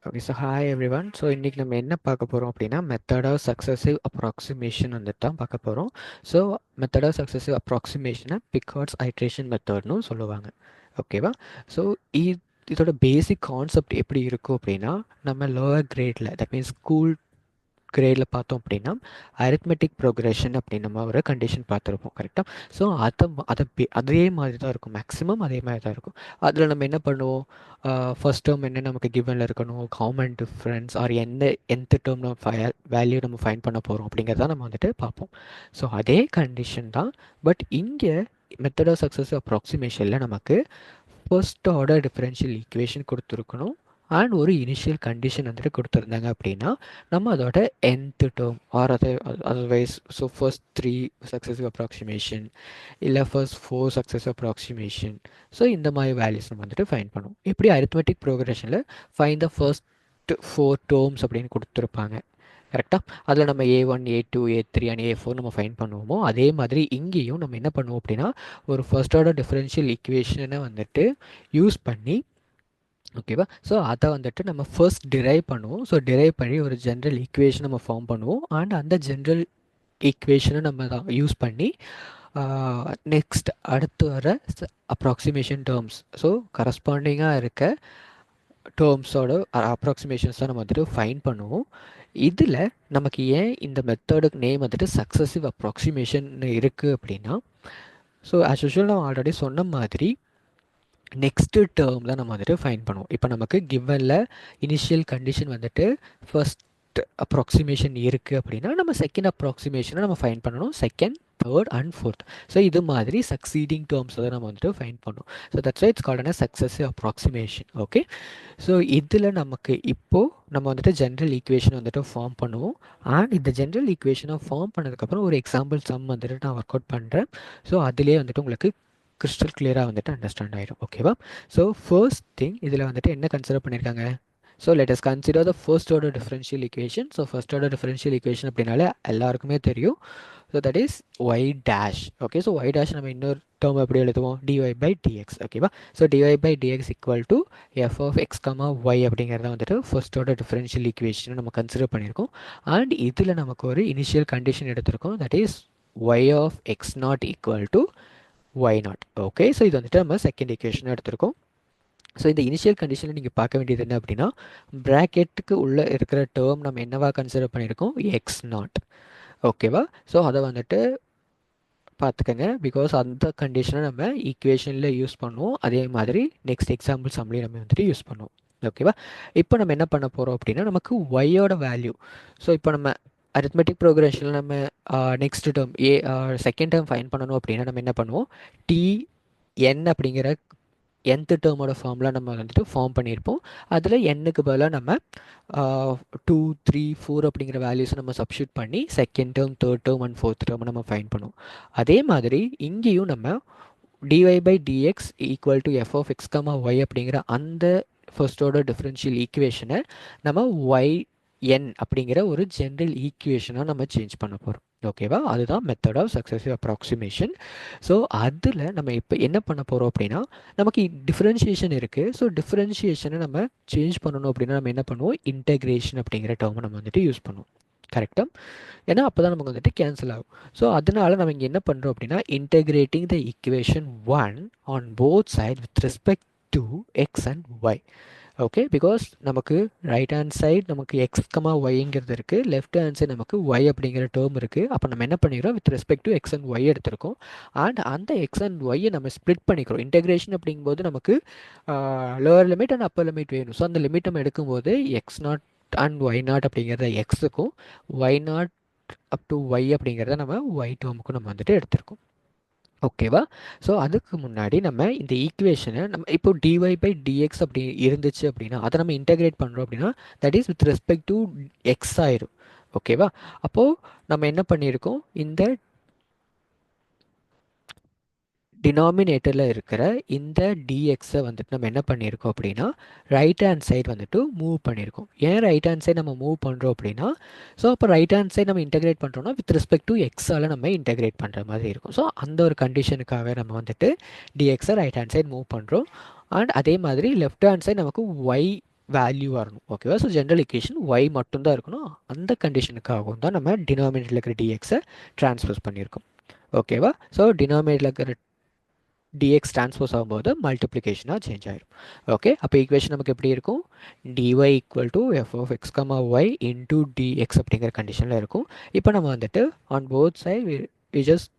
Okay. So hi everyone. So இன்றைக்கி நம்ம என்ன பார்க்க போகிறோம் அப்படின்னா மெத்தட் ஆஃப் சக்ஸஸிவ் அப்ராக்சிமேஷன் வந்துட்டு தான் பார்க்க போகிறோம். ஸோ மெத்தட் ஆஃப் சக்ஸஸிவ் அப்ராக்சிமேஷனை பிக்கார்ட்ஸ் ஐட்ரேஷன் மெத்தட்னு சொல்லுவாங்க. ஓகேவா? ஸோ இதோட பேசிக் கான்செப்ட் எப்படி இருக்கும் அப்படின்னா, நம்ம லோவர் கிரேடில் தட் மீன்ஸ் ஸ்கூல் கிரேடில் பார்த்தோம் அப்படின்னா அரித்மெட்டிக் ப்ரோக்ரெஷன் அப்படின்னு நம்ம ஒரு கண்டிஷன் பார்த்துருப்போம். கரெக்டாக? ஸோ அதே மாதிரி தான் இருக்கும். மேக்ஸிமம் அதே மாதிரி தான் இருக்கும். அதில் நம்ம என்ன பண்ணுவோம், ஃபர்ஸ்ட் டேர்ம் என்ன நமக்கு கிவனில் இருக்கணும், காமன் டிஃப்ரென்ஸ் ஆர் எந்த டேர்ம் நம்ம வேல்யூ நம்ம ஃபைன் பண்ண போகிறோம் அப்படிங்கிறத நம்ம வந்துட்டு பார்ப்போம். ஸோ அதே கண்டிஷன் தான். பட் இங்கே மெத்தட் ஆஃப் சக்ஸஸிவ் அப்ராக்சிமேஷனில் நமக்கு ஃபர்ஸ்ட் ஆர்டர் டிஃபரன்ஷியல் ஈக்குவேஷன் கொடுத்துருக்கணும் அண்ட் ஒரு இனிஷியல் கண்டிஷன் வந்துட்டு கொடுத்துருந்தாங்க அப்படின்னா நம்ம அதோட nth term or otherwise so first 3 successive approximation இல்லை ஃபர்ஸ்ட் 4 சக்ஸஸிவ் அப்ராக்சிமேஷன், ஸோ இந்த மாதிரி வேல்யூஸ் நம்ம வந்துட்டு ஃபைன் பண்ணுவோம். எப்படி அரித்மெட்டிக் ப்ரோக்ரெஷனில் ஃபைன் த ஃபர்ஸ்ட் 4 டேர்ம்ஸ் அப்படின்னு கொடுத்துருப்பாங்க. கரெக்டாக? அதில் நம்ம A1 A2 A3 and A4 நம்ம ஃபைன் பண்ணுவோமோ அதே மாதிரி இங்கேயும் நம்ம என்ன பண்ணுவோம் அப்படின்னா ஒரு ஃபர்ஸ்ட் ஆர்டர் டிஃபரன்ஷியல் ஈக்குவேஷனை வந்துட்டு யூஸ் பண்ணி, ஓகேவா, ஸோ அதை வந்துட்டு நம்ம ஃபர்ஸ்ட் டிரைவ் பண்ணுவோம். ஸோ டிரைவ் பண்ணி ஒரு ஜென்ரல் ஈக்குவேஷன் நம்ம ஃபார்ம் பண்ணுவோம் அண்ட் அந்த ஜென்ரல் ஈக்குவேஷனை நம்ம தான் யூஸ் பண்ணி நெக்ஸ்ட் அடுத்து வர அப்ராக்சிமேஷன் டேர்ம்ஸ், ஸோ கரஸ்பாண்டிங்காக இருக்க டேர்ம்ஸோட அப்ராக்சிமேஷன்ஸ் தான் நம்ம வந்துட்டு ஃபைன் பண்ணுவோம். இதில் நமக்கு ஏன் இந்த மெத்தடுக்கு நேம் வந்துட்டு சக்ஸஸிவ் அப்ராக்சிமேஷன் இருக்குது அப்படின்னா, ஸோ ஆஸ் யூஷுவல் நான் ஆல்ரெடி சொன்ன மாதிரி நெக்ஸ்ட்டு டேர்ம் தான் நம்ம வந்துட்டு ஃபைன் பண்ணுவோம். இப்போ நமக்கு கிவனில் இனிஷியல் கண்டிஷன் வந்துட்டு ஃபர்ஸ்ட் அப்ராக்சிமேஷன் இருக்குது அப்படின்னா நம்ம செகண்ட் அப்ராக்சிமேஷனை நம்ம ஃபைன் பண்ணணும், second, third and fourth. So இது மாதிரி சக்சீடிங் டேர்ம்ஸை தான் நம்ம வந்துட்டு ஃபைன் பண்ணுவோம். So that's why it's called a successive approximation. Okay. So இதில் நமக்கு இப்போது நம்ம வந்துட்டு ஜென்ரல் ஈக்குவேஷன் வந்துட்டு ஃபார்ம் பண்ணுவோம் அண்ட் இந்த ஜென்ரல் ஈக்குவேஷனை ஃபார்ம் பண்ணதுக்கப்புறம் ஒரு எக்ஸாம்பிள் சம் வந்துட்டு நான் ஒர்க் அவுட் பண்ணுறேன். ஸோ அதிலே வந்துட்டு உங்களுக்கு கிறிஸ்டல் கிளியராக வந்துட்டு அண்டர்ஸ்டாண்ட் ஆகிடும். ஓகேவா? ஸோ ஃபர்ஸ்ட் திங் இதில் வந்துட்டு என்ன கன்சிடர் பண்ணியிருக்காங்க, so let us consider the first order differential equation. So first order differential equation அப்படின்னாலே எல்லாருக்குமே தெரியும். So that is y dash. Okay. So y dash நம்ம இன்னொரு டேர்ம் எப்படி எழுதுவோம், டிஒய் பை டிஎக்ஸ். ஓகேவா? So dy by dx equal to f of x comma y அப்படிங்கிறத வந்துட்டு ஃபர்ஸ்ட் ஆர்டர் டிஃபரன்ஷியல் ஈக்குவேஷன் நம்ம கன்சிடர் பண்ணியிருக்கோம். அண்ட் இதில் நமக்கு ஒரு இனிஷியல் கண்டிஷன் எடுத்திருக்கோம், that is y of x naught equal to y naught. Okay. So இது வந்துட்டு நம்ம செகண்ட் ஈக்குவேஷனாக எடுத்திருக்கோம். ஸோ இந்த இனிஷியல் கண்டிஷனில் நீங்கள் பார்க்க வேண்டியது என்ன அப்படின்னா, ப்ராக்கெட்டுக்கு உள்ளே இருக்கிற டேர்ம் நம்ம என்னவா கன்சிடர் பண்ணியிருக்கோம், எக்ஸ் நாட். ஓகேவா? ஸோ அதை வந்துட்டு பார்த்துக்கங்க, பிகாஸ் அந்த கண்டிஷனை நம்ம ஈக்குவேஷனில் யூஸ் பண்ணுவோம். அதே மாதிரி நெக்ஸ்ட் எக்ஸாம்பிள் சம்லேயும் நம்ம வந்துட்டு யூஸ் பண்ணுவோம். ஓகேவா? இப்போ நம்ம என்ன பண்ண போகிறோம் அப்படின்னா நமக்கு ஒய்யோட வேல்யூ, ஸோ இப்போ நம்ம அரித்மெட்டிக் ப்ரோக்ரெஷனில் நம்ம next term second term fine பண்ணணும் அப்படின்னா நம்ம என்ன பண்ணுவோம், TN அப்படிங்கிற nth டேர்மோட ஃபார்ம்லாம் நம்ம வந்துட்டு ஃபார்ம் பண்ணியிருப்போம். அதில் எண்ணுக்கு பதிலாக நம்ம 2 3 4 அப்படிங்கிற வேல்யூஸை நம்ம சப்ஸ்டியூட் பண்ணி second term, third term and fourth term நம்ம ஃபைன் பண்ணுவோம். அதே மாதிரி இங்கேயும் நம்ம dy by dx equal to f of x comma y அப்படிங்கிற அந்த ஃபர்ஸ்ட் ஆர்டர் டிஃபரன்ஷியல் ஈக்குவேஷனை நம்ம ஒய்என் அப்படிங்கிற ஒரு ஜென்ரல் ஈக்குவேஷனாக நம்ம சேஞ்ச் பண்ண போகிறோம். ஓகேவா? அதுதான் method of successive approximation. So அதில் நம்ம இப்போ என்ன பண்ண போகிறோம் அப்படின்னா நமக்கு டிஃப்ரென்ஷியேஷன் இருக்குது. ஸோ டிஃப்ரென்ஷியேஷனை நம்ம சேஞ்ச் பண்ணணும் அப்படின்னா நம்ம என்ன பண்ணுவோம், இன்டெகிரேஷன் அப்படிங்கிற டேர்மை நம்ம வந்துட்டு யூஸ் பண்ணுவோம். கரெக்டாக? ஏன்னா அப்போ தான் நமக்கு வந்துட்டு கேன்சல் ஆகும். ஸோ அதனால நம்ம இங்கே என்ன பண்ணுறோம் அப்படின்னா integrating the equation 1 on both side with respect to x and y. Okay. Because நமக்கு ரைட் ஹேண்ட் சைடு நமக்கு எக்ஸ் கமா ஒய்ங்கிறது இருக்குது, லெஃப்ட் ஹேண்ட் சைடு நமக்கு ஒய் அப்படிங்கிற டேர்ம் இருக்குது. அப்போ நம்ம என்ன பண்ணிக்கிறோம், with respect to x and y எடுத்திருக்கோம் அண்ட் அந்த எக்ஸ் அண்ட் ஒய்யை நம்ம ஸ்ப்ளிட் பண்ணிக்கிறோம். இன்டெகிரேஷன் அப்படிங்கும்போது நமக்கு lower limit and upper limit வேணும். ஸோ அந்த லிமிட் நம்ம எடுக்கும்போது X not and y naught அப்படிங்கிறத எக்ஸுக்கும் y naught up to y அப்படிங்கிறத நம்ம ஒய் டேர்முக்கும் நம்ம வந்துட்டு எடுத்திருக்கோம். ஓகேவா? ஸோ அதுக்கு முன்னாடி நம்ம இந்த ஈக்குவேஷனை நம்ம இப்போ டிஒய் பை டிஎக்ஸ் அப்படி இருந்துச்சு அப்படின்னா அதை நம்ம இன்டெகிரேட் பண்ணுறோம் அப்படின்னா that is with respect to X ஆயிரும். ஓகேவா? அப்போது நம்ம என்ன பண்ணியிருக்கோம், இந்த டினாமினேட்டரில் இருக்கிற இந்த டிஎக்ஸை வந்துட்டு நம்ம என்ன பண்ணியிருக்கோம் அப்படின்னா ரைட் ஹேண்ட் சைடு வந்துட்டு மூவ் பண்ணியிருக்கோம். ஏன் ரைட் ஹேண்ட் சைடு நம்ம மூவ் பண்ணுறோம் அப்படின்னா, ஸோ அப்போ ரைட் ஹேண்ட் சைடு நம்ம இன்டெகிரேட் பண்ணுறோம்னா வித் ரெஸ்பெக்ட் டு எக்ஸால் நம்ம இன்டெகிரேட் பண்ணுற மாதிரி இருக்கும். ஸோ அந்த ஒரு கண்டிஷனுக்காக நம்ம வந்துட்டு டிஎக்ஸை ரைட் ஹேண்ட் சைடு மூவ் பண்ணுறோம். அண்ட் அதே மாதிரி லெஃப்ட் ஹேண்ட் சைடு நமக்கு ஒய் வேல்யூ வரணும். ஓகேவா? ஸோ ஜென்ரல் ஈக்குவேஷன் ஒய் மட்டும்தான் இருக்கணும். அந்த கண்டிஷனுக்காகவும் தான் நம்ம டினாமினேட்டரில் இருக்கிற டிஎக்ஸை ட்ரான்ஸ்போஸ் பண்ணியிருக்கோம். ஓகேவா? ஸோ டினாமினேட்டரில் இருக்கிற dx டிரான்ஸ்போஸ் ஆகும்போது மல்டிப்ளிகேஷனாக சேஞ்ச் ஆயிடும். ஓகே, அப்போ ஈக்குவேஷன் நமக்கு எப்படி இருக்கும்? dy equal to f of x comma y into dx அப்படிங்கிற கண்டிஷனில் இருக்கும். இப்போ நம்ம வந்துட்டு on both side we just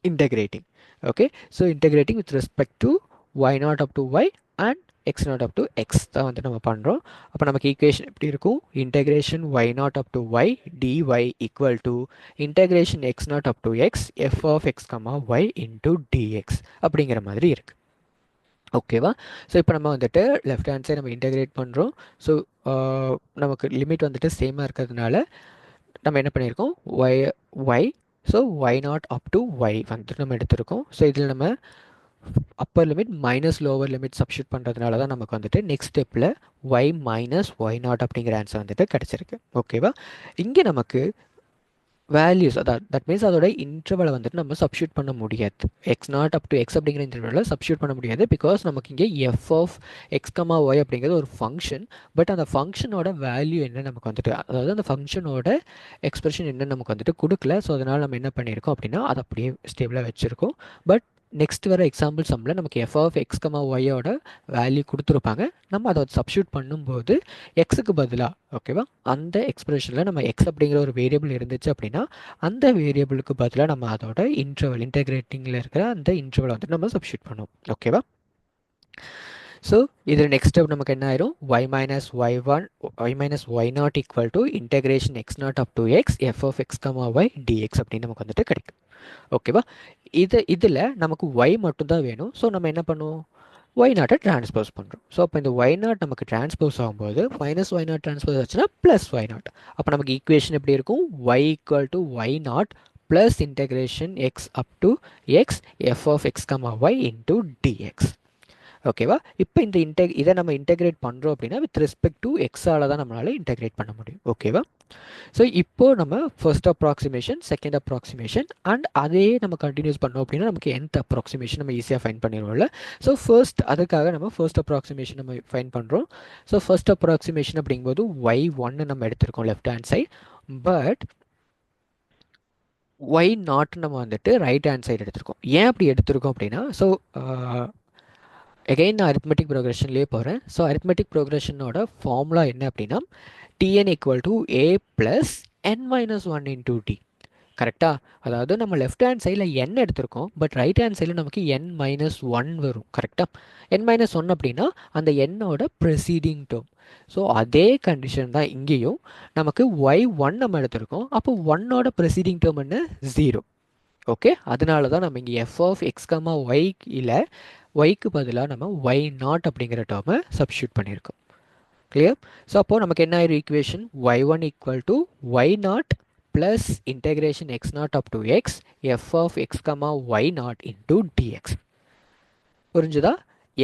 integrating. Okay, so integrating with respect to y naught up to y and x naught up to x தான் வந்து நம்ம பண்ணுறோம். அப்போ நமக்கு ஈக்குவேஷன் எப்படி இருக்கும்? Integration y naught up to y dy equal to integration x naught up to x f of x comma y into dx அப்படிங்கிற மாதிரி இருக்குது. ஓகேவா? ஸோ இப்போ நம்ம வந்துட்டு லெஃப்ட் ஹேண்ட் சைடு நம்ம இன்டெகிரேட் பண்ணுறோம். ஸோ நமக்கு லிமிட் வந்துட்டு சேமாக இருக்கிறதுனால நம்ம என்ன பண்ணியிருக்கோம்? Y so y naught up to y வந்துட்டு நம்ம எடுத்திருக்கோம். ஸோ இதில் நம்ம upper limit minus lower limit substitute பண்ணுறதுனால தான் நமக்கு வந்துட்டு நெக்ஸ்ட் ஸ்டெப்பில் ஒய் மைனஸ் ஒய் நாட் அப்படிங்கிற ஆன்சர் வந்துட்டு கிடச்சிருக்கு. ஓகேவா? இங்கே நமக்கு வேல்யூஸ் அதாவது தட் மீன்ஸ் அதோட இன்டர்வலை வந்துட்டு நம்ம சப்ஸ்டியூட் பண்ண முடியாது. X naught up to x அப்படிங்கிற இன்டர்வலில் சப்ஸ்டியூட் பண்ண முடியாது. பிகாஸ் நமக்கு இங்கே f of x comma y அப்படிங்கிறது ஒரு ஃபங்க்ஷன். பட் அந்த ஃபங்க்ஷனோட வேல்யூ என்ன நமக்கு வந்துட்டு, அதாவது அந்த ஃபங்க்ஷனோட எக்ஸ்பிரஷன் என்ன நமக்கு வந்துட்டு கொடுக்கல. ஸோ அதனால் நம்ம என்ன பண்ணியிருக்கோம் அப்படின்னா அதை அப்படியே ஸ்டேபிளாக வச்சுருக்கோம். பட் நெக்ஸ்ட் வர எக்ஸாம்பிள் சம்மில் நமக்கு எஃப் ஆஃப் எக்ஸ் கமா ஒய்யோட வேல்யூ கொடுத்துருப்பாங்க. நம்ம அதை சப்ஸ்டியூட் பண்ணும்போது எக்ஸுக்கு பதிலாக, ஓகேவா, அந்த எக்ஸ்பிரஷனில் நம்ம எக்ஸ் அப்படிங்கிற ஒரு வேரியபிள் இருந்துச்சு அப்படின்னா அந்த வேரியபிளுக்கு பதிலாக நம்ம அதோட இன்டர்வல் இன்டெகிரேட்டிங்கில் இருக்கிற அந்த இன்டர்வலை வந்துட்டு நம்ம சப்ஸ்டியூட் பண்ணுவோம். ஓகேவா? ஸோ இதில் நெக்ஸ்ட் ஸ்டெப் நமக்கு என்ன ஆயிரும்? Y minus y one y minus y naught equal to integration x naught up to x f of x comma y dx அப்படின்னு நமக்கு வந்துட்டு கிடைக்கும். ஓகேவா? இதில் நமக்கு ஒய் மட்டும்தான் வேணும். ஸோ நம்ம என்ன பண்ணுவோம்? ஒய் நாட்டை டிரான்ஸ்போஸ் பண்ணுறோம். ஸோ அப்போ இந்த ஒய் நாட் நமக்கு டிரான்ஸ்போஸ் ஆகும்போது மைனஸ் ஒய் நாட் டிரான்ஸ்போஸ் ஆச்சுன்னா ப்ளஸ் ஒய் நாட். அப்போ நமக்கு ஈக்குவேஷன் எப்படி இருக்கும்? Y equal to y naught plus integration x up to x f of x comma y into dx. ஓகேவா? இப்போ இதை நம்ம இன்டெகிரேட் பண்ணுறோம் அப்படின்னா வித் ரெஸ்பெக்ட் டு எக்ஸால் தான் நம்மளால் இன்டெகிரேட் பண்ண முடியும். ஓகேவா? ஸோ இப்போது நம்ம first approximation, second approximation and அதே நம்ம கண்டினியூஸ் பண்ணோம் அப்படின்னா நமக்கு nth அப்ராக்சிமேஷன் நம்ம ஈஸியாக ஃபைன் பண்ணிடுவோம்ல. ஸோ அதுக்காக நம்ம ஃபர்ஸ்ட் அப்ராக்சிமேஷன் நம்ம ஃபைன் பண்ணுறோம். ஸோ ஃபர்ஸ்ட் அப்ராக்சிமேஷன் அப்படிங்கும்போது ஒய் ஒன்று நம்ம எடுத்திருக்கோம் left hand side. But y naught நம்ம வந்துட்டு ரைட் ஹேண்ட் சைடு எடுத்திருக்கோம். ஏன் அப்படி எடுத்திருக்கோம் அப்படின்னா, ஸோ எகைன் நான் அரித்மெட்டிக் ப்ரோக்ரெஷன்லேயே போகிறேன். ஸோ அரித்மெட்டிக் ப்ரோக்ரெஷனோட ஃபார்முலா என்ன அப்படின்னா tn equal to a plus n minus one into d. கரெக்டாக? அதாவது நம்ம லெஃப்ட் ஹேண்ட் சைடில் n எடுத்திருக்கோம். பட் ரைட் ஹேண்ட் சைடில் நமக்கு n மைனஸ் ஒன் வரும். கரெக்டாக? n மைனஸ் ஒன் அப்படின்னா அந்த என்னோட ப்ரெசீடிங் டேர்ம். ஸோ அதே கண்டிஷன் தான் இங்கேயும். நமக்கு ஒய் ஒன் நம்ம எடுத்திருக்கோம். அப்போ ஒன்னோட ப்ரெசீடிங் டேர்ம் என்ன? 0. ஓகே, அதனால தான் நம்ம இங்கே f of x comma y இல்லை, ஒய்க்கு பதிலாக நம்ம ஒய் நாட் அப்படிங்கிற டேர்மை சப்ஸ்டியூட் பண்ணியிருக்கோம். கிளியர்? ஸோ அப்போது நமக்கு என்ன ஆயிரும் equation? Y one equal to y naught plus integration x naught up to x f of x comma y naught into dx. புரிஞ்சுதா?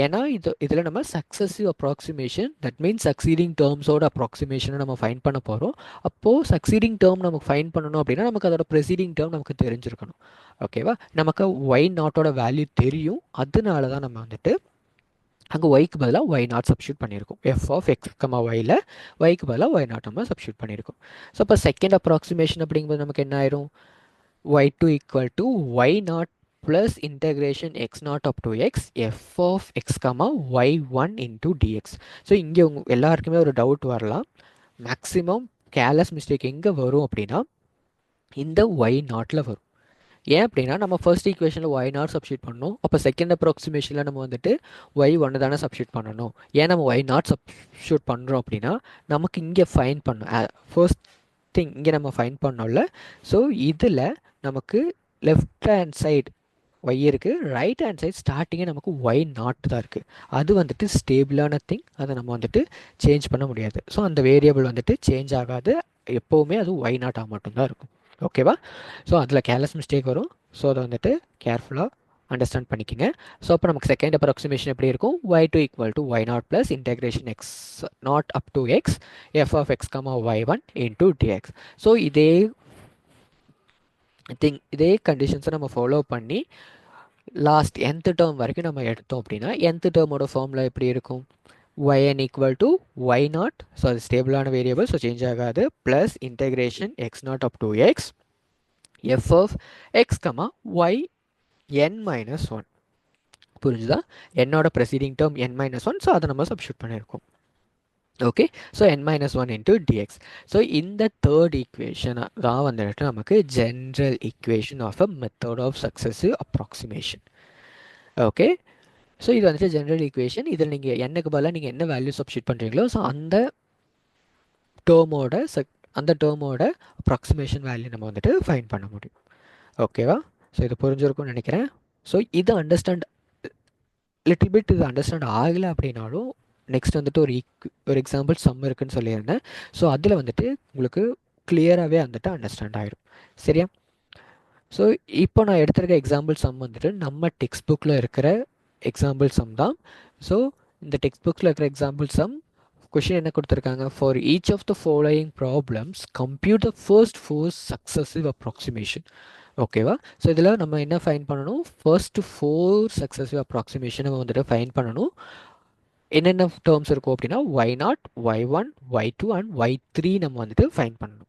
ஏன்னா இதில் நம்ம successive approximation, that means succeeding டேர்ம்ஸோட அப்ராக்சிமேஷனை நம்ம ஃபைன் பண்ண போகிறோம். அப்போது சக்சீடிங் டேர்ம் நமக்கு ஃபைன் பண்ணணும் அப்படின்னா நமக்கு அதோட ப்ரெசீடிங் டேர்ம் நமக்கு தெரிஞ்சிருக்கணும். ஓகேவா? நமக்கு ஒய் நாட்டோட வேல்யூ தெரியும். அதனால தான் நம்ம வந்துட்டு அங்கே ஒய்க்கு பதிலாக ஒய் நாட் சப்ஸ்டியூட் பண்ணியிருக்கோம். எஃப் ஆஃப் எக்ஸ் கமா ஒயில் ஒய்க்கு பதிலாக ஒய் நாட் நம்ம சப்ஸ்டியூட் பண்ணியிருக்கோம். ஸோ இப்போ செகண்ட் அப்ராக்சிமேஷன் அப்படிங்கும்போது நமக்கு என்ன ஆயிரும்? Y two equal to y naught plus integration x naught up to x f of x comma y one into dx. So இங்கே எல்லாருக்குமே ஒரு டவுட் வரலாம். மேக்ஸிமம் கேர்லெஸ் மிஸ்டேக் எங்கே வரும் அப்படின்னா இந்த ஒய் நாட்டில் வரும். ஏன் அப்படின்னா நம்ம ஃபர்ஸ்ட் ஈக்குவேஷனில் ஒய் நாட் சப்ஸ்டியூட் பண்ணணும். அப்போ செகண்ட் அப்ராக்சிமேஷனில் நம்ம வந்துட்டு ஒய் ஒன்று தானே சப்ஸ்டியூட் பண்ணணும். ஏன் நம்ம ஒய் நாட் சப்ஸ்டியூட் பண்ணுறோம் அப்படின்னா நமக்கு இங்கே ஃபைன் பண்ணணும். ஃபர்ஸ்ட் திங் இங்கே நம்ம ஃபைன் பண்ணோம்ல. ஸோ இதில் நமக்கு லெஃப்ட் ஹேண்ட் சைடு ஒய் இருக்குது, ரைட் ஹேண்ட் சைடு ஸ்டார்டிங்கே நமக்கு ஒய் நாட் தான் இருக்குது. அது வந்துட்டு ஸ்டேபிளான திங், அதை நம்ம வந்துட்டு சேஞ்ச் பண்ண முடியாது. ஸோ அந்த வேரியபிள் வந்துட்டு சேஞ்ச் ஆகாது, எப்போவுமே அது ஒய் நாட்டாக மட்டும்தான் இருக்கும். ஓகேவா? ஸோ அதில் கேர்லெஸ் மிஸ்டேக் வரும். ஸோ அதை வந்துட்டு கேர்ஃபுல்லாக அண்டர்ஸ்டாண்ட் பண்ணிக்கோங்க. ஸோ அப்போ நமக்கு செகண்ட் அப்ராக்சிமேஷன் எப்படி இருக்கும்? Y two equal to y naught plus integration x naught up to x f of x comma y one into dx. So இதே கண்டிஷன்ஸை நம்ம ஃபாலோ பண்ணி லாஸ்ட் nth டேர்ம் வரைக்கும் நம்ம எடுத்தோம் அப்படின்னா nth டேர்மோட ஃபார்முலா எப்படி இருக்கும்? yn equal to y naught, so அது ஸ்டேபிளான வேரியபிள், ஸோ சேஞ்ச் ஆகாது, plus integration x naught up to x f of x comma y n minus one. புரிஞ்சுதா? என்னோட preceding term n minus one, so அதை நம்ம substitute பண்ணியிருக்கோம். Okay, so n minus one into dx. So இந்த third equation தான் வந்துட்டு நமக்கு general equation of a method of successive approximation. Okay, so இது வந்துட்டு ஜென்ரல் ஈக்குவேஷன். இதில் நீங்கள் என்னக்கு பதிலாக நீங்கள் என்ன வேல்யூ சப்ஸ்டியூட் பண்ணுறீங்களோ ஸோ அந்த டேர்மோட அப்ராக்சிமேஷன் வேல்யூ நம்ம வந்துட்டு ஃபைண்ட் பண்ண முடியும். ஓகேவா? ஸோ இது புரிஞ்சிருக்கும்னு நினைக்கிறேன். ஸோ இது லிட்டில் பிட் இது அண்டர்ஸ்டாண்ட் ஆகலை அப்படின்னாலும் நெக்ஸ்ட் வந்துட்டு ஒரு எக்ஸாம்பிள் சம் இருக்குன்னு சொல்லியிருந்தேன். ஸோ அதில் வந்துட்டு உங்களுக்கு கிளியராகவே வந்துட்டு அண்டர்ஸ்டாண்ட் ஆகிடும். சரியா? ஸோ இப்போ நான் எடுத்திருக்க எக்ஸாம்பிள் சம் வந்துட்டு நம்ம டெக்ஸ்ட் புக்கில் இருக்கிற எக்ஸாம்பிள் சம் தான். ஸோ இந்த டெக்ஸ்ட் புக்கில் இருக்கிற எக்ஸாம்பிள் சம் கொஷின் என்ன கொடுத்துருக்காங்க, for each of the following problems compute the first 4 successive approximation. ஓகேவா? ஸோ இதில் நம்ம என்ன ஃபைன் பண்ணணும், ஃபர்ஸ்ட் 4 சக்ஸஸிவ் அப்ராக்சிமேஷன் நம்ம வந்துட்டு ஃபைன் பண்ணணும். என்னென்ன டேர்ம்ஸ் இருக்கும் அப்படின்னா y0, y1, y2 and y3 நம்ம வந்துட்டு ஃபைன் பண்ணணும்.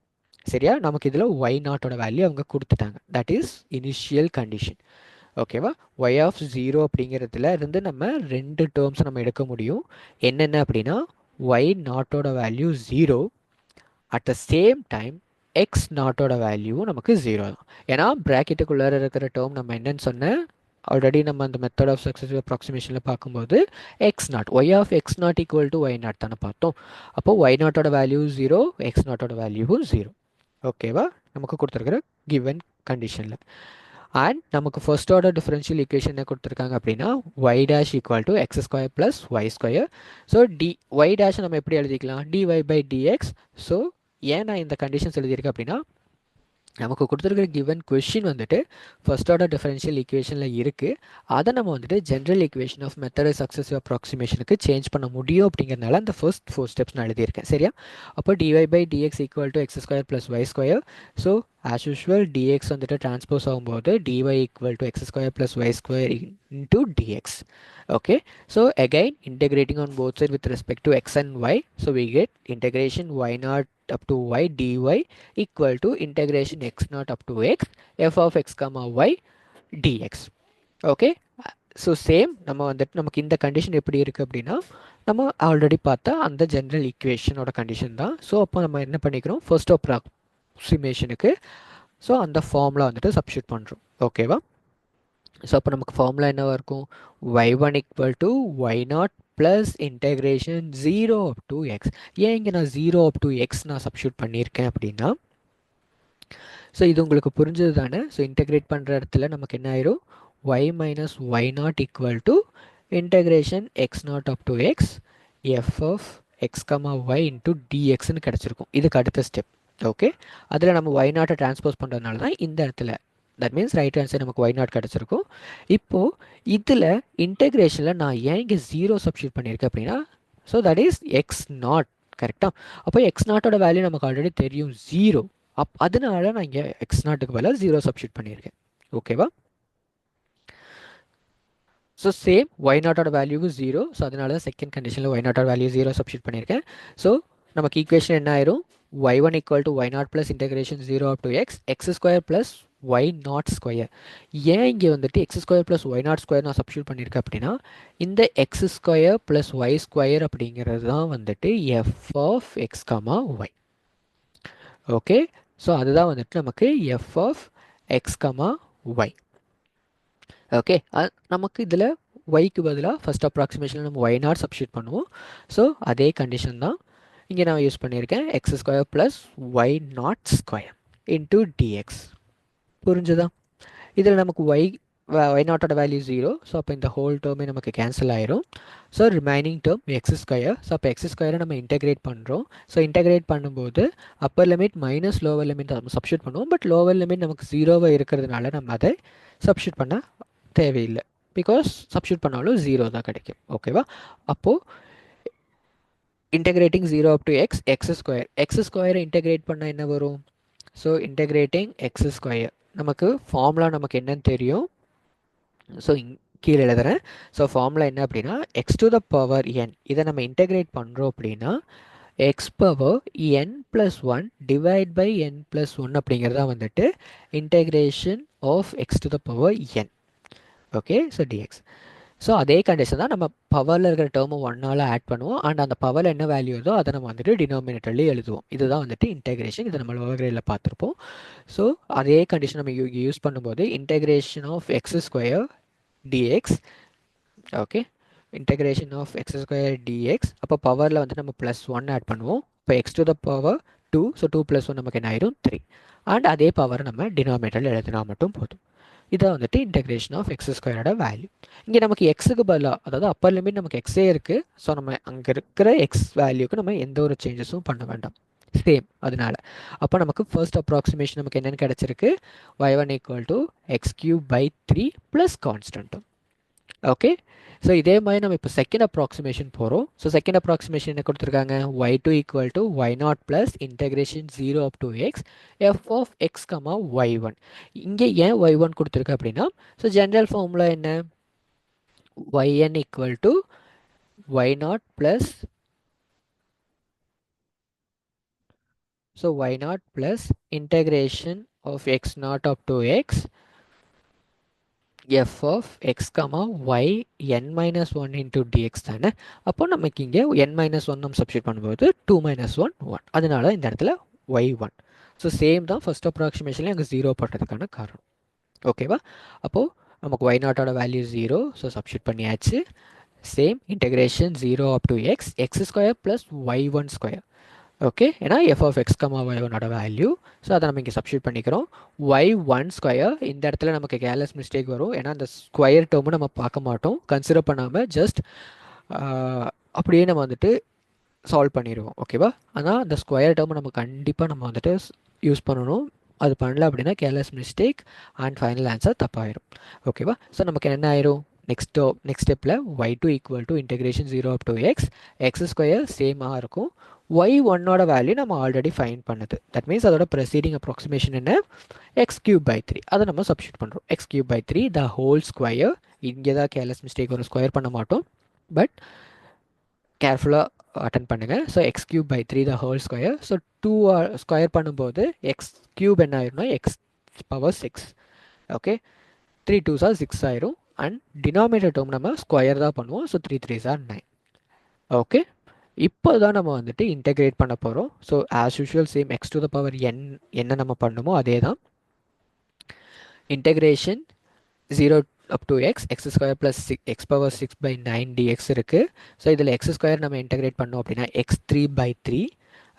சரியா? நமக்கு இதில் y0ஓட வேல்யூ அவங்க கொடுத்துட்டாங்க, தட் இஸ் இனிஷியல் கண்டிஷன். ஓகேவா? y ஆஃப் 0 அப்படிங்கிறதுல இருந்து நம்ம 2 டேர்ம்ஸ் நம்ம எடுக்க முடியும். என்னென்ன அப்படின்னா y0ஓட value 0, at the same time x நாட்டோட வேல்யூவும் நமக்கு 0 தான். ஏன்னா ப்ராக்கெட்டுக்குள்ளார இருக்கிற டேர்ம் நம்ம என்னன்னு சொன்னேன் ஆல்ரெடி, நம்ம அந்த மெத்தட் ஆஃப் சக்ஸஸிவ் அப்ராக்சிமேஷனில் பார்க்கும்போது x naught, y of x naught equal to y naught தானே பார்த்தோம். அப்போ ஒய் நாட்டோட வேல்யூ 0, எக்ஸ் நாட்டோட வேல்யூவும் 0. ஓகேவா? நமக்கு கொடுத்துருக்கிற கிவன் கண்டிஷனில். அண்ட் நமக்கு ஃபர்ஸ்ட் ஆர்டர் டிஃபரன்ஷியல் ஈக்குவேஷன் என்ன கொடுத்துருக்காங்க அப்படின்னா y dash equal to x square plus y square. So y dash நம்ம எப்படி எழுதிக்கலாம், டிஒய் பை டிஎக்ஸ். ஸோ ஏன் நான் இந்த கண்டிஷன்ஸ் எழுதியிருக்கேன் அப்படின்னா நமக்கு கொடுத்துருக்கிற கிவன் கொஷின் வந்துட்டு ஃபர்ஸ்ட் ஆர்டர் டிஃபரன்ஷியல் ஈக்குவேஷனில் இருக்குது. அதை நம்ம வந்துட்டு general equation of method successive அப்ராக்சிமேஷனுக்கு சேஞ்ச் பண்ண முடியும் அப்படிங்கிறதுனால அந்த ஃபர்ஸ்ட் 4 ஸ்டெப்ஸ் நான் எழுதியிருக்கேன். சரியா? அப்போ dy by dx equal to x square plus y square. So as usual dx வந்துட்டு டிரான்ஸ்போஸ் ஆகும்போது dy equal to x square plus y square into dx. Okay, so again integrating on both sides with respect to x and y, so we get integration y naught up to y dy equal to integration x naught up to x f of x comma y dx. Okay, so same நம்ம வந்துட்டு நமக்கு இந்த condition எப்படி இருக்குது அப்படின்னா நம்ம already பார்த்தா அந்த ஜென்ரல் ஈக்குவேஷனோட கண்டிஷன் தான். ஸோ அப்போ நம்ம என்ன பண்ணிக்கிறோம், ஃபர்ஸ்ட் அப்ராக்சிமேஷனுக்கு ஸோ அந்த ஃபார்முலா வந்துட்டு சப்ஸ்டியூட் பண்ணுறோம். ஓகேவா? ஸோ அப்போ நமக்கு ஃபார்முலா என்னவாக இருக்கும், y1 equal to y0 plus integration 0 up to X. ஏன் இங்கே நான் 0 அப் டு எக்ஸ் நான் சப்ஸ்டியூட் பண்ணியிருக்கேன் அப்படின்னா ஸோ இது உங்களுக்கு புரிஞ்சது தானே. ஸோ இன்டெகிரேட் பண்ணுற இடத்துல நமக்கு என்ன ஆயிரும், y minus y0 equal to integration x0 up to x f of x comma y into டிஎக்ஸ்ன்னு கிடச்சிருக்கும். இதுக்கு அடுத்த ஸ்டெப். ஓகே, அதில் நம்ம y0 டிரான்ஸ்போஸ் பண்ணுறதுனால தான் இந்த இடத்துல தட் மீன்ஸ் ரைட் ஆன்சர் நமக்கு ஒய் நாட் கிடச்சிருக்கும். இப்போது இதில் இன்டெக்ரேஷனில் நான் ஏன் இங்கே 0 சப்ஸ்டியூட் பண்ணியிருக்கேன் அப்படின்னா so that is X not. கரெக்டாக? அப்போ எக்ஸ் நாட்டோட வேல்யூ நமக்கு ஆல்ரெடி தெரியும் 0. அதனால நான் இங்கே எக்ஸ் நாட்டுக்கு பதிலாக 0 சப்ஸ்டியூட் பண்ணியிருக்கேன். ஓகேவா? ஸோ சேம் ஒய் நாட்டோட வேல்யூக்கு 0. ஸோ அதனால செகண்ட் கண்டிஷனில் ஒய் நாட்டோட வேல்யூ 0 சப்ஸ்டியூட் பண்ணியிருக்கேன். ஸோ நமக்கு ஈக்குவேஷன் என்ன ஆயிரும், y1 equal to y0 plus integration 0 up to x square plus y0 square. ஏன் இங்கே வந்துட்டு x square plus y0 square நான் சப்ஸ்டியூட் பண்ணியிருக்கேன் அப்படின்னா இந்த x square plus y square அப்படிங்கிறது தான் வந்துட்டு f of x comma y. Okay, so அதுதான் வந்துட்டு நமக்கு f of x comma y. Okay, நமக்கு இதில் yக்கு பதிலாக ஃபஸ்ட் அப்ராக்சிமேஷனில் நம்ம y0 சப்ஸ்டியூட் பண்ணுவோம். ஸோ அதே கண்டிஷன் தான் இங்கே நான் யூஸ் பண்ணியிருக்கேன், x square plus y naught square into dx. புரிஞ்சுதா? இதில் நமக்கு ஒய் நாட்டோட வேல்யூ 0. ஸோ அப்போ இந்த ஹோல் டேர்மே நமக்கு கேன்சல் ஆயிரும். So remaining term X square. So அப்போ எக்ஸ் ஸ்கொயரை நம்ம இன்டெகிரேட் பண்ணுறோம். ஸோ இன்டெகிரேட் பண்ணும்போது Appar limit minus lower limit நம்ம சப்ஸ்டியூட் பண்ணுவோம். பட் லோவர் லிமிட் நமக்கு 0வாக இருக்கிறதுனால நம்ம அதை சப்ஸ்டியூட் பண்ண தேவையில்லை, பிகாஸ் சப்ஸ்டியூட் பண்ணாலும் 0 தான் கிடைக்கும். ஓகேவா? அப்போது integrating 0 up to x square integrate பண்ண என்ன வரும், ஸோ integrating x square நமக்கு ஃபார்முலா நமக்கு என்னன்னு தெரியும். ஸோ கீழே எழுதுறேன். ஸோ ஃபார்முலா என்ன அப்படின்னா x to the power n இதை நம்ம இன்டெகிரேட் பண்ணுறோம் அப்படின்னா x power n plus one divide by n plus one அப்படிங்கிறதா வந்துட்டு integration of x to the power n. Okay, so dx. So அதே கண்டிஷன் தான் நம்ம பவரில் இருக்கிற டேர்மை ஒன்னால் ஆட் பண்ணுவோம் அண்ட் அந்த பவரில் என்ன வேல்யூ இருந்தோ அதை நம்ம வந்துட்டு டினாமினேட்டர்லேயே எழுதுவோம். இதுதான் வந்துட்டு இன்டெகிரேஷன். இதை நம்ம லோவர் கிரேடில் பார்த்துருப்போம். ஸோ அதே கண்டிஷன் நம்ம யூஸ் பண்ணும்போது integration of x square dx. Okay, integration of x square dx. அப்போ பவரில் வந்து நம்ம ப்ளஸ் ஒன் ஆட் பண்ணுவோம். இப்போ x to the power two. So two plus one நமக்கு என்ன ஆயிரும் 3. அண்ட் அதே பவர் நம்ம டினாமினேட்டரில் எழுதினா மட்டும் போதும். இதான் வந்துட்டு இன்டெகிரேஷன் ஆஃப் எக்ஸ் ஸ்கொயரோட வேல்யூ. இங்கே நமக்கு எக்ஸுக்கு பதிலாக, அதாவது அப்பர் லிமிட் நமக்கு எக்ஸே இருக்குது. ஸோ நம்ம அங்கே இருக்கிற எக்ஸ் வேல்யூக்கு நம்ம எந்த ஒரு சேஞ்சஸும் பண்ண வேண்டாம், சேம். அதனால அப்போ நமக்கு ஃபர்ஸ்ட் அப்ராக்சிமேஷன் நமக்கு என்னென்னு கிடச்சிருக்கு, y1 equal to x cube by 3 plus கான்ஸ்டன்ட்டும். ஓகே, ஸோ இதே மாதிரி நம்ம இப்போ செகண்ட் அப்ராக்சிமேஷன் போகிறோம். ஸோ செகண்ட் அப்ராக்சிமேஷன் என்ன கொடுத்துருக்காங்க, y2 equal to y0 plus integration 0 up to x f of x comma y1. இங்கே ஏன் y1 கொடுத்துருக்கு அப்படின்னா, ஸோ ஜென்ரல் ஃபார்முலா என்ன, yn equal to y0 plus, so y0 plus integration of x0 up to x f of x comma y n minus 1 into dx தானே. அப்போ நமக்கு இங்கே n minus 1 நம்ம சப்ஸ்டியூட் பண்ணும்போது 2 minus 1 1. அதனால இந்த இடத்துல y1. ஸோ சேம் தான் ஃபர்ஸ்ட் அப்ராக்சிமேஷன்ல அங்கே 0 போட்டதுக்கான காரணம். ஓகேவா, அப்போது நமக்கு y0ஓட வேல்யூ 0. ஸோ சப்ஸ்டியூட் பண்ணியாச்சு. Same integration 0 up to x x square plus y1 square. Okay, ஏன்னா எஃப் ஆஃப் எக்ஸ் கமா y1ஓட வேல்யூ. ஸோ அதை நம்ம இங்கே சப்ஸ்டியூட் பண்ணிக்கிறோம். y1 ஸ்கொயர், இந்த இடத்துல நமக்கு கேர்லெஸ் மிஸ்டேக் வரும். ஏன்னா அந்த ஸ்கொயர் டேர்மும் நம்ம பார்க்க மாட்டோம், கன்சிடர் பண்ணாமல் ஜஸ்ட் அப்படியே நம்ம வந்துட்டு சால்வ் பண்ணிடுவோம். ஓகேவா, ஆனால் அந்த ஸ்கொயர் டேர்மை நம்ம கண்டிப்பாக நம்ம வந்துட்டு யூஸ் பண்ணணும். அது பண்ணல அப்படின்னா careless mistake and final answer தப்பாயிடும். ஓகேவா, ஸோ நமக்கு என்ன ஆயிரும், நெக்ஸ்ட் ஸ்டெப்பில் y2 equal to integration 0 up to x x square சேமாக இருக்கும். y1ஓட வேல்யூ நம்ம ஆல்ரெடி ஃபைண்ட் பண்ணுது. தட் மீன்ஸ் அதோட ப்ரெசீடிங் அப்ராக்சிமேஷன் என்ன, எக்ஸ் கியூப் பை 3. அதை நம்ம சப்ஸ்டியூட் பண்ணுறோம். எக்ஸ் cube by 3 the whole square. இங்கே தான் கேர்லெஸ் மிஸ்டேக் ஒரு ஸ்கொயர் பண்ண மாட்டோம், பட் கேர்ஃபுல்லாக அட்டன் பண்ணுங்கள். So x cube by 3 the whole square. So 2 square பண்ணும்போது எக்ஸ் கியூப் என்ன ஆயிரும்னா x power 6. Okay, 3 2s are 6 ஆயிரும். அண்ட் டினாமினேட்டர் டேர்ம் நம்ம ஸ்கொயர் தான் பண்ணுவோம். So 3 3s are 9. ஓகே, இப்போ தான் நம்ம வந்துட்டு இன்டெகிரேட் பண்ண போகிறோம். So as usual same x to the power n என்ன நம்ம பண்ணுமோ அதே தான். Integration 0 up to x x square plus x power 6 by 9 dx இருக்குது. ஸோ இதில் எக்ஸ் ஸ்கொயர் நம்ம இன்டெகிரேட் பண்ணோம் அப்படின்னா எக்ஸ் 3 பை 3.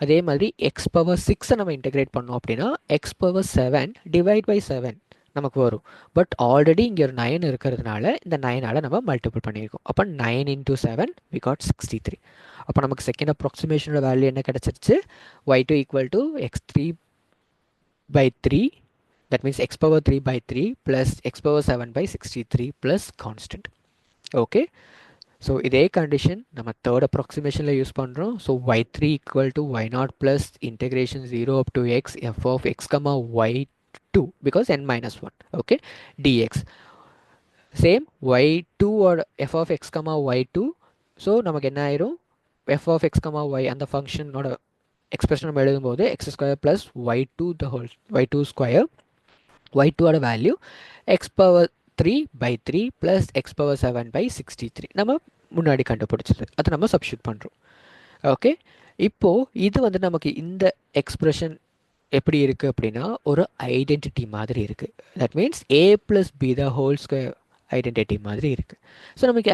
அதே மாதிரி எக்ஸ் பவர் 6 நம்ம இன்டெகிரேட் பண்ணோம் அப்படின்னா எக்ஸ் பவர் 7 டிவைட் பை 7 நமக்கு வரும். பட் ஆல்ரெடி இங்கே ஒரு 9 இருக்கிறதுனால இந்த 9ஆல் நம்ம மல்டிபிள் பண்ணியிருக்கோம். அப்போ 9 இன்டூ 7 வி காட் 63. அப்போ நமக்கு செகண்ட் அப்ராக்சிமேஷனோட வேல்யூ என்ன கிடச்சிருச்சு, y2 equal to x 3 by 3. That means x power 3 by 3 plus x power 7 by 63 plus constant. Okay, so இதே கண்டிஷன் நம்ம தேர்ட் அப்ராக்சிமேஷனில் யூஸ் பண்ணுறோம். So y3 equal to y0 plus integration 0 up to x f of x comma y2 because n minus 1. okay, dx same y2 or f of x comma y2. so நமக்கு என்ன ஆயிரும், f of x comma y அந்த ஃபங்க்ஷனோட expression நம்ம எழுதும்போது x square plus y2 the whole y2 square, y2 ஓட value x power 3 by 3 plus x power 7 by 63 நம்ம முன்னாடி கண்டுபிடிச்சது. அதை நம்ம சப்ஸ்டியூட் பண்ணுறோம். ஓகே, இப்போது இது வந்து நமக்கு இந்த எக்ஸ்பிரஷன் எப்படி இருக்குது அப்படின்னா ஒரு ஐடென்டிட்டி மாதிரி இருக்குது. That means a plus b the whole square identity மாதிரி இருக்குது. ஸோ நமக்கு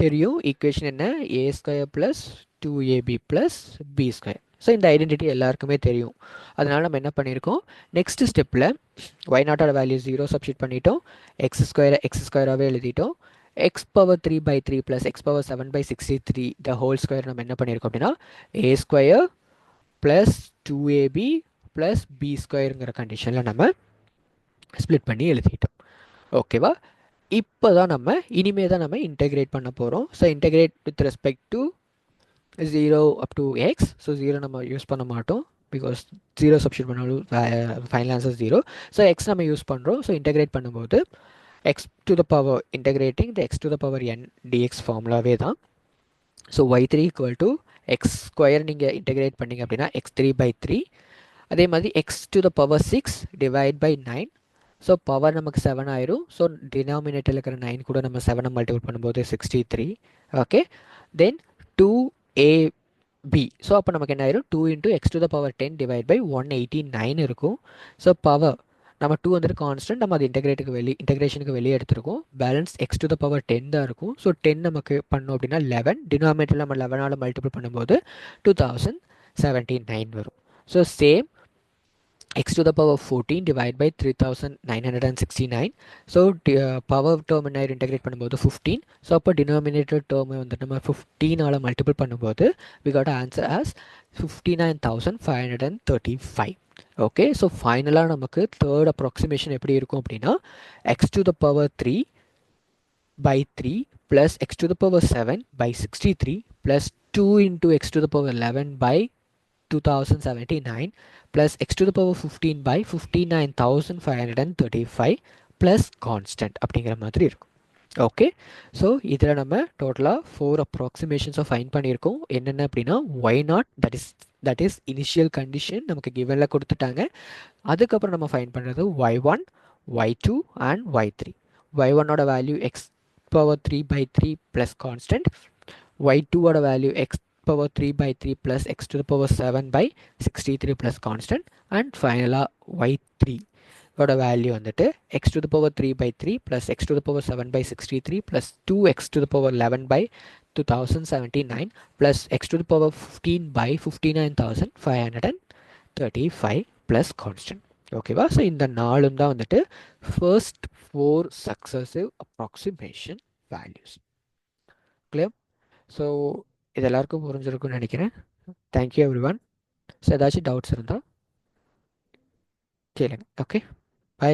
தெரியும் ஈக்குவேஷன் என்ன, a square plus 2ab plus b square. So இந்த ஐடென்டிட்டி எல்லாருக்குமே தெரியும். அதனால் நம்ம என்ன பண்ணியிருக்கோம், நெக்ஸ்ட் ஸ்டெப்பில் y0ஓட வேல்யூ 0 சப்ஸ்டியூட் பண்ணிட்டோம், எக்ஸ் ஸ்கொயராகவே எழுதிட்டோம். X power 3 by 3 plus x power 7 by 63 the whole square நம்ம என்ன பண்ணியிருக்கோம் அப்படின்னா a square plus 2ab plus B ஸ்கொயருங்கிற கண்டிஷனில் நம்ம ஸ்ப்ளிட் பண்ணி எழுதிட்டோம். ஓகேவா, இப்போ தான் நம்ம இனிமே தான் நம்ம இன்டெகிரேட் பண்ண போகிறோம். So integrate with respect to 0 up to X. So 0 நம்ம யூஸ் பண்ண மாட்டோம் பிகாஸ் 0 சப்ஸ்டியூட் பண்ணாலும் ஃபைனல் ஆன்சர் 0. ஸோ எக்ஸ் நம்ம யூஸ் பண்ணுறோம். ஸோ இன்டெகிரேட் பண்ணும்போது x to the power integrating the x to the power n dx ஃபார்முலாவே தான். So y3 equal to x square நீங்கள் இன்டெகிரேட் பண்ணிங்க அப்படின்னா x3/3. அதே மாதிரி x to the power 6 divide by 9. So power நமக்கு 7 ஆயிரும். ஸோ டினாமினேட்டரில் இருக்கிற 9 கூட நம்ம 7 மல்டிபிள் பண்ணும்போது 63. ஓகே, தென் 2ab. ஸோ அப்போ நமக்கு என்ன ஆயிரும், 2 into x to the power 10 divide by 189 இருக்கும். ஸோ பவர் நம்ம 2 வந்துட்டு கான்ஸ்டன்ட், நம்ம அது இன்டெகிரேஷனுக்கு வெளியே எடுத்துருக்கோம். Balance X to the power 10 தான் இருக்கும். ஸோ 10 நமக்கு பண்ணோம் அப்படின்னா 11, டினாமினேட்டரில் நம்ம 11ஆல் மல்டிபிள் பண்ணும்போது 2079 வரும். So same x to the power 14 divided by 3969. So power term என்ன integrate பண்ணும்போது 15. So அப்போ denominator term வந்து நம்ம 15 ஆல multiple பண்ணும்போது we got answer as 59,535. okay, so ஃபைனலாக நமக்கு third approximation எப்படி இருக்கும் அப்படின்னா x to the power 3 by 3 plus x to the power 7 by 63 plus 2 into x to the power 11 by 2079 plus x to the power 15 by 59,535 plus constant அப்படிங்கிற மாதிரி இருக்கும். Okay, so இதில் நம்ம டோட்டலாக 4 அப்ராக்சிமேஷன்ஸை ஃபைன் பண்ணியிருக்கோம். என்னென்ன அப்படின்னா y0 that is initial condition நமக்கு கிவனில் கொடுத்துட்டாங்க. அதுக்கப்புறம் நம்ம ஃபைன் பண்ணுறது y1, y2 அண்ட் y3. y1ஓட value x power 3/3 plus constant, y2ஓட value x power 3/3 plus x to the power 7 by 63 plus constant, and finally y3 ஓட வேல்யூ வந்துட்டு x to the power 3/3 plus x to the power 7 by 63 plus 2x to the power 11 by 2079 plus x to the power 15 by 59,535 plus constant. ஓகேவா? So இந்த நாலும் தான் வந்துட்டு first 4 successive approximation values. Clear? So இது எல்லாருக்கும் புரிஞ்சிருக்கும்னு நினைக்கிறேன். Thank you everyone. So ஏதாச்சும் டவுட்ஸ் இருந்தால் கேளுங்க. Okay, by.